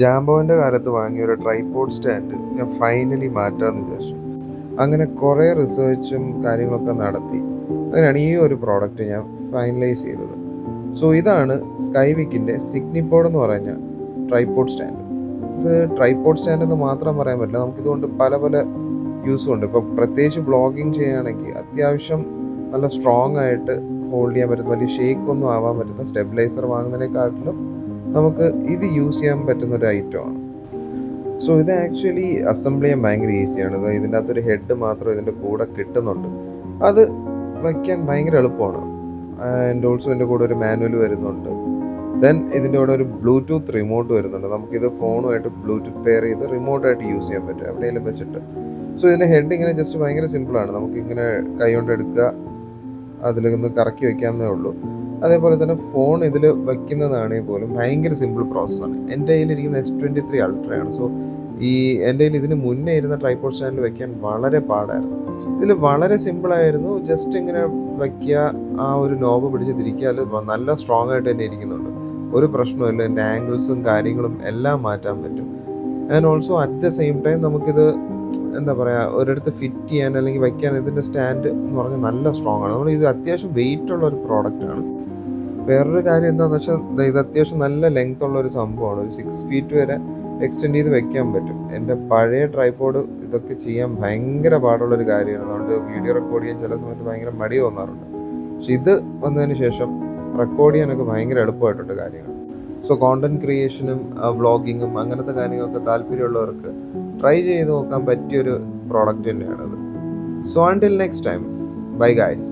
ജാംബോൻ്റെ കാലത്ത് വാങ്ങിയ ഒരു ട്രൈപോഡ് സ്റ്റാൻഡ് ഞാൻ ഫൈനലി മാറ്റാമെന്ന് വിചാരിച്ചു. അങ്ങനെ കുറേ റിസർച്ചും കാര്യങ്ങളൊക്കെ നടത്തി അങ്ങനെയാണ് ഈ ഒരു പ്രോഡക്റ്റ് ഞാൻ ഫൈനലൈസ് ചെയ്തത്. സോ ഇതാണ് സ്കൈവിക്കിൻ്റെ സിഗ്നിപ്പോഡ് എന്ന് പറഞ്ഞ ട്രൈപോഡ് സ്റ്റാൻഡ്. ഇത് ട്രൈപോഡ് സ്റ്റാൻഡ് എന്ന് മാത്രം പറയാൻ പറ്റില്ല, നമുക്കിതുകൊണ്ട് പല പല യൂസും ഉണ്ട്. ഇപ്പോൾ പ്രത്യേകിച്ച് വ്ളോഗിങ് ചെയ്യുകയാണെങ്കിൽ അത്യാവശ്യം നല്ല സ്ട്രോങ് ആയിട്ട് ഹോൾഡ് ചെയ്യാൻ പറ്റുന്ന, വലിയ ഷേക്ക് ഒന്നും ആവാൻ പറ്റുന്ന സ്റ്റെബിലൈസർ വാങ്ങുന്നതിനെക്കാട്ടിലും നമുക്ക് ഇത് യൂസ് ചെയ്യാൻ പറ്റുന്ന ഒരു ഐറ്റമാണ്. സോ ഇത് ആക്ച്വലി അസംബിൾ ചെയ്യാൻ ഭയങ്കര ഈസിയാണ്. ഇതിൻ്റെ അകത്തൊരു ഹെഡ് മാത്രം ഇതിൻ്റെ കൂടെ കിട്ടുന്നുണ്ട്. അത് വയ്ക്കാൻ ഭയങ്കര എളുപ്പമാണ്. ആൻഡ് ഓൾസോ ഇതിൻ്റെ കൂടെ ഒരു മാനുവൽ വരുന്നുണ്ട്. ദെൻ ഇതിൻ്റെ കൂടെ ഒരു ബ്ലൂടൂത്ത് റിമോട്ട് വരുന്നുണ്ട്. നമുക്കിത് ഫോണുമായിട്ട് ബ്ലൂടൂത്ത് പെയർ ചെയ്ത് റിമോട്ടായിട്ട് യൂസ് ചെയ്യാൻ പറ്റും എവിടെയെങ്കിലും വെച്ചിട്ട്. സോ ഇതിൻ്റെ ഹെഡ് ഇങ്ങനെ ജസ്റ്റ് ഭയങ്കര സിമ്പിളാണ്. നമുക്കിങ്ങനെ കൈ കൊണ്ട് എടുക്കുക, അതിലൊന്ന് കറക്കി വയ്ക്കാവുന്നേ ഉള്ളൂ. അതേപോലെ തന്നെ ഫോൺ ഇതിൽ വയ്ക്കുന്നതാണെങ്കിൽ പോലും ഭയങ്കര സിമ്പിൾ പ്രോസസ്സാണ്. എൻ്റെ കയ്യിലിരിക്കുന്ന S23 അൾട്രയാണ്. സോ എൻ്റെ കയ്യിൽ ഇതിന് മുന്നേ ഇരുന്ന ട്രൈപോഡ് സ്റ്റാൻഡിൽ വയ്ക്കാൻ വളരെ പാടായിരുന്നു. ഇതിൽ വളരെ സിമ്പിളായിരുന്നു. ജസ്റ്റ് ഇങ്ങനെ വയ്ക്കുക, ആ ഒരു നോബ് പിടിച്ച് തിരിക്കുക, അത് നല്ല സ്ട്രോങ് ആയിട്ട് തന്നെ ഇരിക്കുന്നുണ്ട്. ഒരു പ്രശ്നമില്ല. എൻ്റെ ആംഗിൾസും കാര്യങ്ങളും എല്ലാം മാറ്റാൻ പറ്റും. And also at the same time നമുക്കിത് എന്താ പറയുക, ഒരിടത്ത് ഫിറ്റ് ചെയ്യാൻ അല്ലെങ്കിൽ വയ്ക്കാൻ ഇതിൻ്റെ സ്റ്റാൻഡ് എന്ന് പറഞ്ഞാൽ നല്ല സ്ട്രോങ് ആണ്. ഇത് അത്യാവശ്യം വെയിറ്റ് ഉള്ള ഒരു പ്രോഡക്റ്റാണ്. വേറൊരു കാര്യം എന്താണെന്ന് വെച്ചാൽ ഇത് അത്യാവശ്യം നല്ല ലെങ്ത് ഉള്ള ഒരു സംഭവമാണ്. ഒരു 6 ഫീറ്റ് വരെ എക്സ്റ്റെൻഡ് ചെയ്ത് വെക്കാൻ പറ്റും. എൻ്റെ പഴയ ട്രൈപോഡ് ഇതൊക്കെ ചെയ്യാൻ ഭയങ്കര പാടുള്ളൊരു കാര്യമാണ്. അതുകൊണ്ട് വീഡിയോ റെക്കോർഡ് ചെയ്യാൻ ചില സമയത്ത് ഭയങ്കര മടി തോന്നാറുണ്ട്. പക്ഷെ ഇത് വന്നതിന് ശേഷം റെക്കോർഡ് ചെയ്യാനൊക്കെ ഭയങ്കര എളുപ്പമായിട്ടുണ്ട് കാര്യങ്ങൾ. സോ കോണ്ടന്റ് ക്രിയേഷനും വ്ളോഗിങ്ങും അങ്ങനത്തെ കാര്യങ്ങളൊക്കെ താല്പര്യമുള്ളവർക്ക് ട്രൈ ചെയ്ത് നോക്കാൻ പറ്റിയൊരു പ്രോഡക്റ്റ് തന്നെയാണത്. So until next time, bye guys.